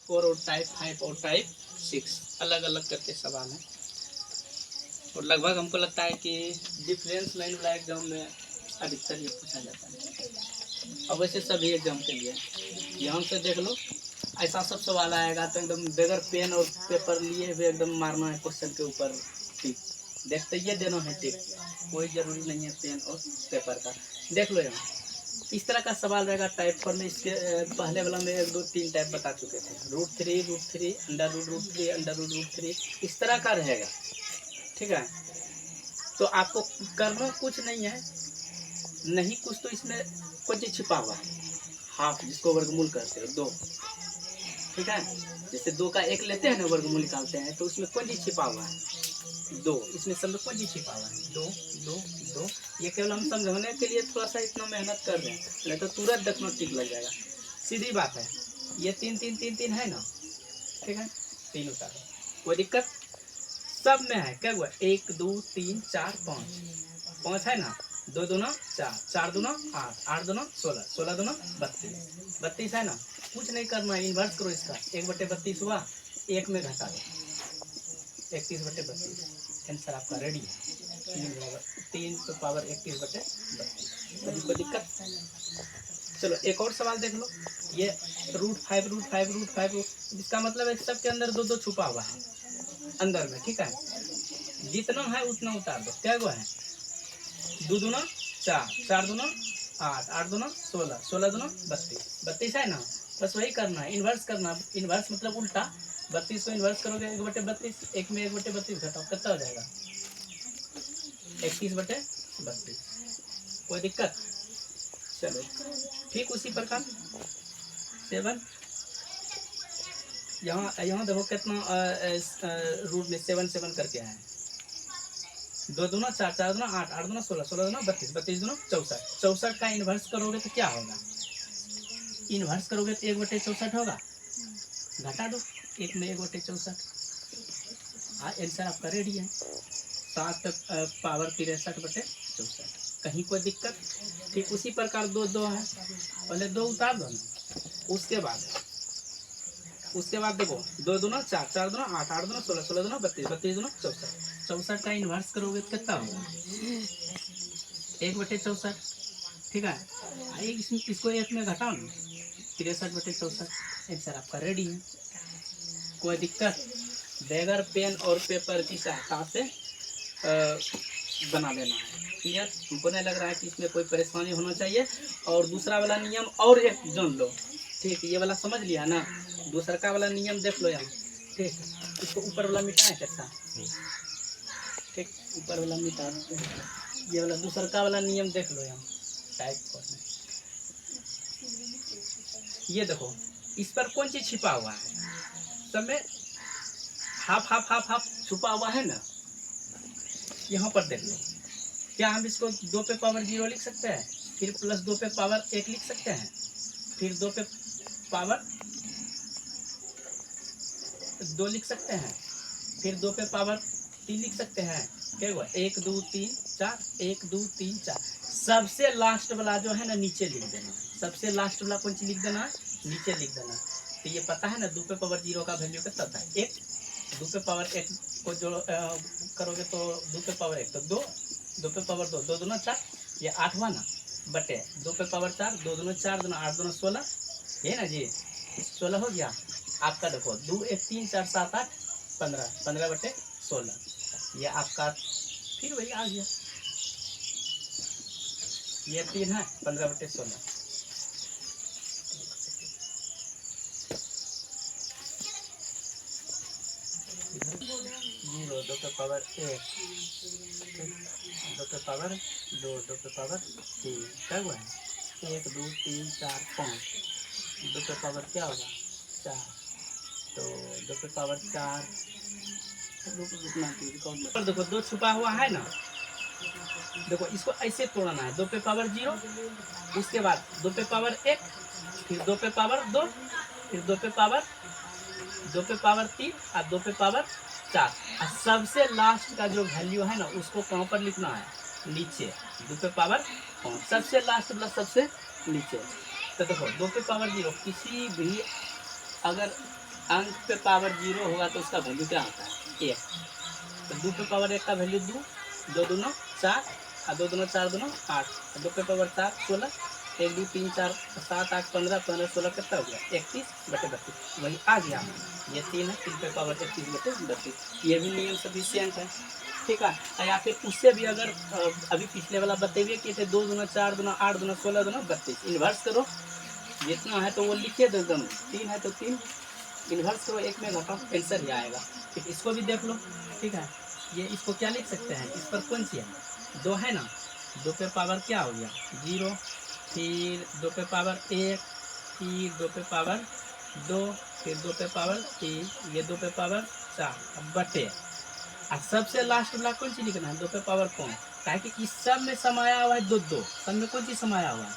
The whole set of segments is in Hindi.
4 और टाइप 5 और टाइप 6 अलग अलग करके सवाल हैं। और लगभग हमको लगता है कि डिफरेंस लाइन वाला एग्जाम में अधिकतर ये पूछा जाता है। अब वैसे सभी एग्जाम के लिए ध्यान से देख लो, ऐसा सब सवाल आएगा तो एकदम बगैर पेन और पेपर लिए हुए एकदम मारना है क्वेश्चन के ऊपर टिक, देखते ये देना है टिक, कोई जरूरी नहीं है पेन और पेपर का। देख लो यहाँ इस तरह का सवाल रहेगा टाइप 4 में। इसके पहले वाला में 1 2 3 टाइप बता चुके थे, √3 अंडर √3 अंडर √3 इस तरह का रहेगा। ठीक है, तो आपको करना कुछ नहीं है, नहीं कुछ तो इसमें कुछ चीज छिपा हुआ है, हाफ जिसको वर्गमूल कहते हो 2। ठीक है, जैसे 2 का 1 लेते हैं ना वर्गमूल निकालते हैं, तो उसमें कौन चीज छिपा हुआ है 2, इसमें सब में कौन चीज छिपा हुआ है 2 2 2। ये केवल हम समझाने के लिए थोड़ा सा इतना मेहनत कर रहे हैं, नहीं तो तुरंत देखना ठीक लग जाएगा, सीधी बात है। ये 3 3 3 3 है ना, ठीक है 3 उतारो, कोई दिक्कत सब में है। क्या हुआ 1 2 3 4 5 5 है ना, 2 दूना 4 4 दूना 8 8 दूना 16 16 दूना 32 32 है ना, कुछ नहीं करना, इन्वर्स करो इसका, 1/32 हुआ, 1 में घटा दो 31/32, आंसर आपका रेडी है। 3 तो पावर 31/32, कोई दिक्कत। चलो एक और सवाल देख लो, ये √5 इसका मतलब है सबके अंदर 2 2 छुपा हुआ है अंदर में। ठीक है, जितना है उतना उतार दो। क्या हुआ है 2 दूना 4 4 दूना 8 8 दूना 16 16 दूना 32 32 है ना, बस वही करना है, इन्वर्स करना। इन्वर्स मतलब उल्टा, 32 को इन्वर्स करोगे 1/32, 1 में 1/32 घटाओ कितना हो जाएगा 31/32, कोई दिक्कत। चलो ठीक उसी प्रकार 7, यहाँ देखो कितना रूट में 7 7 करके है, 2 दूना 4 4 दूना 8 8 दूना 16 16 दूना 32 32 दूना 64 64 का इन्वर्स करोगे तो क्या होगा, इन्वर्स करोगे तो 1/64 होगा, घटा दो 1 में 1/64, हाँ आंसर आपका रेडी है 7 पावर 63/64, कहीं कोई दिक्कत। ठीक उसी प्रकार 2 2 है, पहले 2 उतार दो ना, उसके बाद देखो 2 दूना 4 4 दूना 8 8 दूना 16 16 दूना 32 32 दूना 64 64 का इन्वर्स करोगे तो कितना होगा 1/64। ठीक है, इसको 1 में घटाओ ना, 63/64, आंसर आपका रेडी है, कोई दिक्कत। बगैर पेन और पेपर की सहायता से बना देना है। क्लियर, हमको नहीं लग रहा है कि इसमें कोई परेशानी होना चाहिए। और दूसरा वाला नियम और एक जान लो, ठीक ये वाला समझ लिया ना, दूसरा का वाला नियम देख लो यहाँ। ठीक, इसको ऊपर वाला मिटाए कैसा, ठीक ऊपर वाला मिटा देते हैं, ये वाला दूसरा का वाला नियम देख लो यहाँ टाइप करना। ये देखो इस पर कौन चीज छिपा हुआ है, सब में हाफ हाफ हाफ हाफ छुपा हुआ है ना, यहाँ पर देख लो। क्या हम इसको 2 पे पावर 0 लिख सकते हैं, फिर प्लस 2 पे पावर 1 लिख सकते हैं, फिर 2 पे पावर 2 लिख सकते हैं, फिर 2 पे पावर 3 लिख सकते हैं। क्या हुआ 1 2 3 4 1 2 3 4, सबसे लास्ट वाला जो है ना नीचे लिख देना, सबसे लास्ट वाला कौन सी लिख देना है नीचे लिख देना। तो ये पता है ना 2 पे पावर 0 का वैल्यू कितना था 1, 2 पे पावर 1 को जो करोगे तो 2 पे पावर 1 तो 2, 2 पे पावर 2 2 दूना 4, ये 8 हुआ ना, बटे 2 पे पावर 4 2 दूना 4 दूना 8 दूना 16, ये ना जी 16 हो गया आपका। देखो 2 1 3 4 7 8 15 15/16, ये आपका फिर वही आ गया, ये 3 है 15/16। 0 2 पे पावर 1 2 पे पावर 2 2 पे पावर 3, क्या हुआ है 1 2 3 4 5, 2 पे पावर क्या होगा 4, तो 2 पे पावर 4 देखो 2 छुपा हुआ है ना, देखो इसको ऐसे तोड़ना है 2 पे पावर 0, उसके बाद 2 पे पावर 1, फिर 2 पे पावर 2, फिर 2 पे पावर 3 और 2 पे पावर 4, और सबसे लास्ट का जो वैल्यू है ना उसको कहाँ पर लिखना है नीचे 2 पे पावर 5, सबसे लास्ट वाला सबसे नीचे। तो देखो 2 पे पावर 0 किसी भी अगर अंक पे पावर 0 होगा तो उसका वैल्यू क्या होता है? 1। तो 2 पे पावर 1 का वैल्यू 2, 2 दूना 4, और 2 दूना 4 दूना 8, 2 पे पावर 4 16, 1 2 3 4 7 8 15, 15 16 कितना हो गया? 31/32। वही आ गया। ये 3 है, 3 पे पावर 31/32। ये भी नियम सफिशियंट है, ठीक है। या फिर उससे भी अगर अभी पिछले वाला बतेबे किए थे 2 दूना 4 दूना 8 दूना 16 दूना 32, इन्वर्स करो, जितना है तो वो लिखिए दो एकदम। 3 है तो 3 इन्वर्स करो, 1 में घटाओ, आंसर ही आएगा। फिर इसको भी देख लो, ठीक है। ये इसको क्या लिख सकते हैं? इस पर कौन सी है? 2 है ना, 2 पे पावर क्या हो गया? 0, फिर 2 पे पावर 1, फिर 2 पे पावर 2, फिर 2 पे पावर 3, ये 2 पे पावर 4, अब बटे। और सबसे लास्ट वाला कौन सी लिखना है? 2 पे पावर 5, काहे कि इस सब में समाया हुआ है 2 2, सब में कौन चीज समाया हुआ है?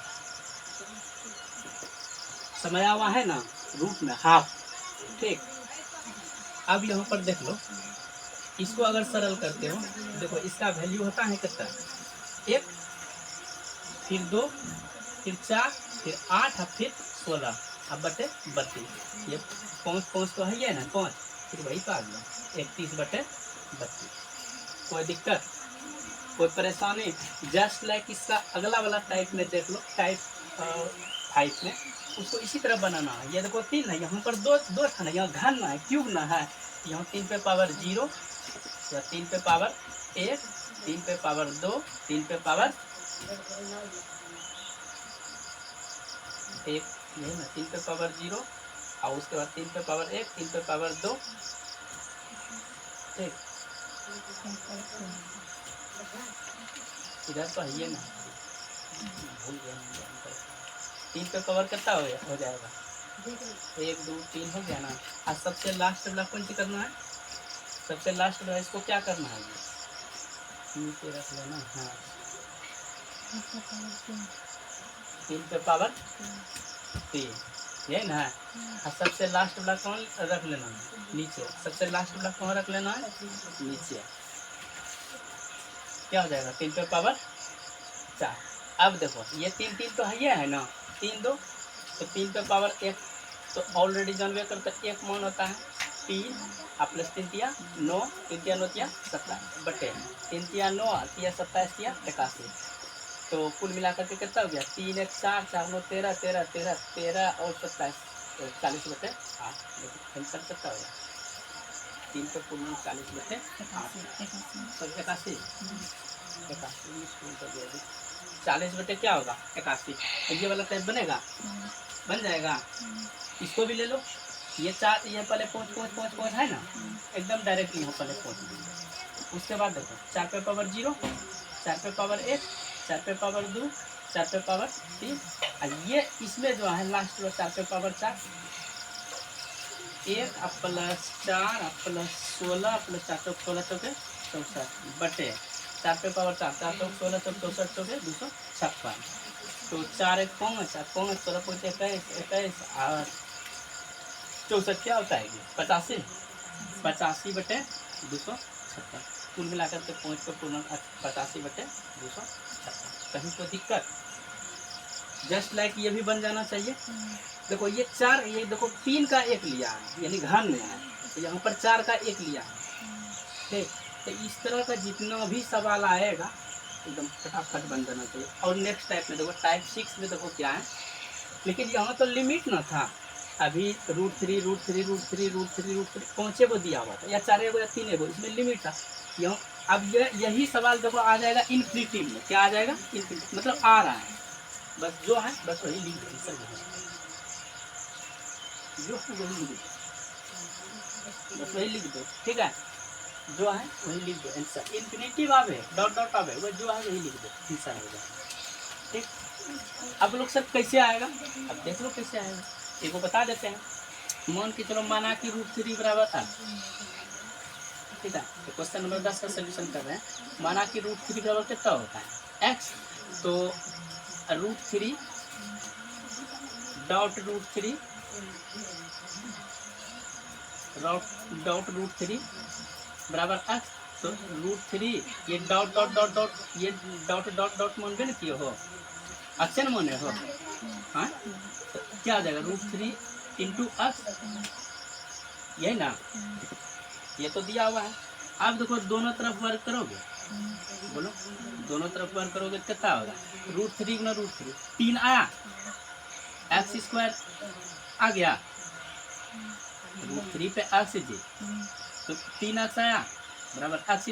समाया हुआ है ना रूट में हाफ, ठीक। अब यहाँ पर देख लो, इसको अगर सरल करते हो, देखो इसका वैल्यू होता है कितना? 1, फिर 2, फिर 4, फिर 8, और फिर 16, अब बटे 32। ये 5 तो है ही है ना, 5, फिर वही तो आ गया 31/32। कोई दिक्कत, कोई परेशानी? जस्ट लाइक इसका अगला वाला टाइप में देख लो, टाइप 5 में उसको इसी तरह बनाना है। ये देखो 3 है, यहाँ पर 2 2 था ना, यहाँ घन ना है, क्यूब ना है। यहाँ 3 पे पावर 0, या 3 पे पावर 1, 3 पे पावर 2, 3 पे पावर 1, यही ना, 3 पे पावर 0, और उसके बाद 3 पे पावर 1, 3 पे पावर 2, ठीक। इधर तो है ना, भूल गया। 3 पे पावर कितना हो जाएगा? 1 2 3 हो गया ना। और सबसे लास्ट वाला कौन सी करना है? सबसे लास्ट वाला इसको क्या करना है? नीचे रख लेना, हाँ। 3 पे पावर 3, यही ना है। और सबसे लास्ट वाला कौन रख लेना है? नीचे। सबसे लास्ट वाला कौन रख लेना है? नीचे। क्या हो जाएगा? 3 पे पावर 4। अब देखो ये 3 3 तो है ना, 3 2, तो 3 पे पावर 1 तो ऑलरेडी जानवे करते 1 मान होता है 3, प्लस 3 तिया 9, 3 तिया 9 तिया 27, बटे 3 तिया 9, 3 27 तिया 81। तो कुल मिलाकर के कितना हो गया? 3 1 4 4 9 13 13 13 13 और 27, 40/8। देखो आंसर कितना होगा? 3 पे कुल 40/8, 81। 40 बटे क्या होगा? 81। ये वाला टाइप बनेगा, बन जाएगा। इसको भी ले लो, ये 4, ये पहले 5 5 5 5 है ना, एकदम डायरेक्ट यहाँ पहले 5। उसके बाद देखो 4 पे पावर 0, 4 पे पावर 1, 4 पे पावर 2, 4 पे पावर 3, और ये इसमें जो है लास्ट में 4 पे पावर 4, 1 प्लस 4 प्लस 16 प्लस 4 तो 16 चौके 64, बटे 4 पे पावर 4, 4 तो 16 64 चौके 256। तो 4 1 5, 5 16 5 21 21 और 64 क्या होता है? 85, 85/256। कुल मिलाकर के 5 को पूर्ण 85/256। कहीं कोई दिक्कत? जस्ट लाइक ये भी बन जाना चाहिए। देखो ये 4, ये देखो 3 का 1 लिया है, यानी घन में है, तो यहाँ पर 4 का 1 लिया है, ठीक। तो इस तरह का जितना भी सवाल आएगा एकदम फटाफट बन जाना चाहिए। और नेक्स्ट टाइप में देखो, टाइप 6 में देखो क्या है, लेकिन यहाँ तो लिमिट ना था। अभी √3 पाँचे को दिया हुआ था, या 4 को या 3 को, इसमें लिमिट था। अब यही सवाल देखो आ जाएगा इन्फिनिटिव में। क्या आ जाएगा? इन्फिनिटिव, मतलब आ रहा है, बस जो है बस वही लिख दो, जो है वही लिख दो, बस वही लिख दो, ठीक है। जो है वही लिख दो, आंसर इन्फिनिटिव आवे, डॉट डॉट आवे, वो जो है वही लिख दो, आंसर आएगा, ठीक। अब लोग सब कैसे आएगा? अब देख लो कैसे आएगा, एक को बता देते हैं। मान के चलो माना कि √3 बराबर था, ठीक है। तो क्वेश्चन नंबर 10 का सोल्यूशन कर रहे हैं। माना कि √3 बराबर कितना होता है? x। तो √3 डॉट √3 डॉट √3 बराबर x। तो √3 ये डॉट डॉट डॉट डॉट, ये डॉट डॉट डॉट मानबे न किए हो, अच्छे न माने हो, हाँ। तो क्या आ जाएगा? √3 इंटू x यही ना, ये तो दिया हुआ है। आप देखो दोनों तरफ वर्क करोगे, बोलो दोनों तरफ वर्क करोगे कितना होगा, √3 गुना √3, 3 आया, x² आ गया, √3 पे x जी, तो 3x आया बराबर x²,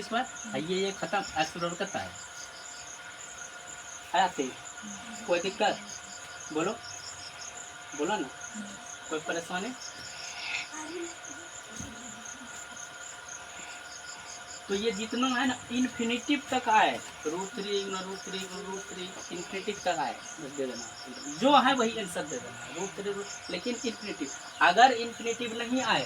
ये खत्म, x बराबर कितना है आया 3। कोई दिक्कत, बोलो बोलो ना, कोई परेशानी। तो ये जितना है ना इन्फिनिटिव तक आए, √3 गुना √3 गुना √3 इन्फिनिटिव तक आए, बस दे देना, जो है वही आंसर दे देना, √3 लेकिन इन्फिनिटिव। अगर इन्फिनिटिव नहीं आए,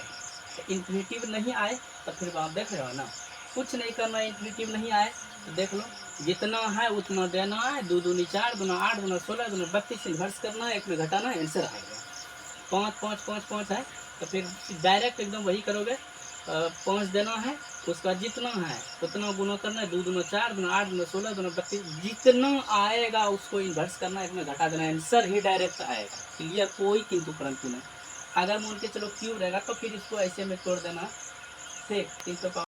तो इन्फिनिटिव नहीं आए तो फिर आप देख रहे हो ना, कुछ नहीं करना, इन्फिनिटिव नहीं आए तो देख लो जितना है उतना देना है, 2 दूनी 4 गुना 8 गुना 16 गुना 32 इन्वर्स करना है, एक में घटाना है, आंसर आएगा। 5 5 5 5 है, तो फिर डायरेक्ट एकदम वही करोगे, 5 देना है, उसका जितना है उतना गुना करना है, 2 दूना 4 गुना 8 गुना 16 गुना 32, जितना आएगा उसको इन्वर्स करना है, इसमें घटा देना है, आंसर ही डायरेक्ट आएगा। क्लियर, कोई किंतु परंतु नहीं। अगर मान के चलो क्यूब रहेगा तो फिर इसको ऐसे में तोड़ देना, ठीक 300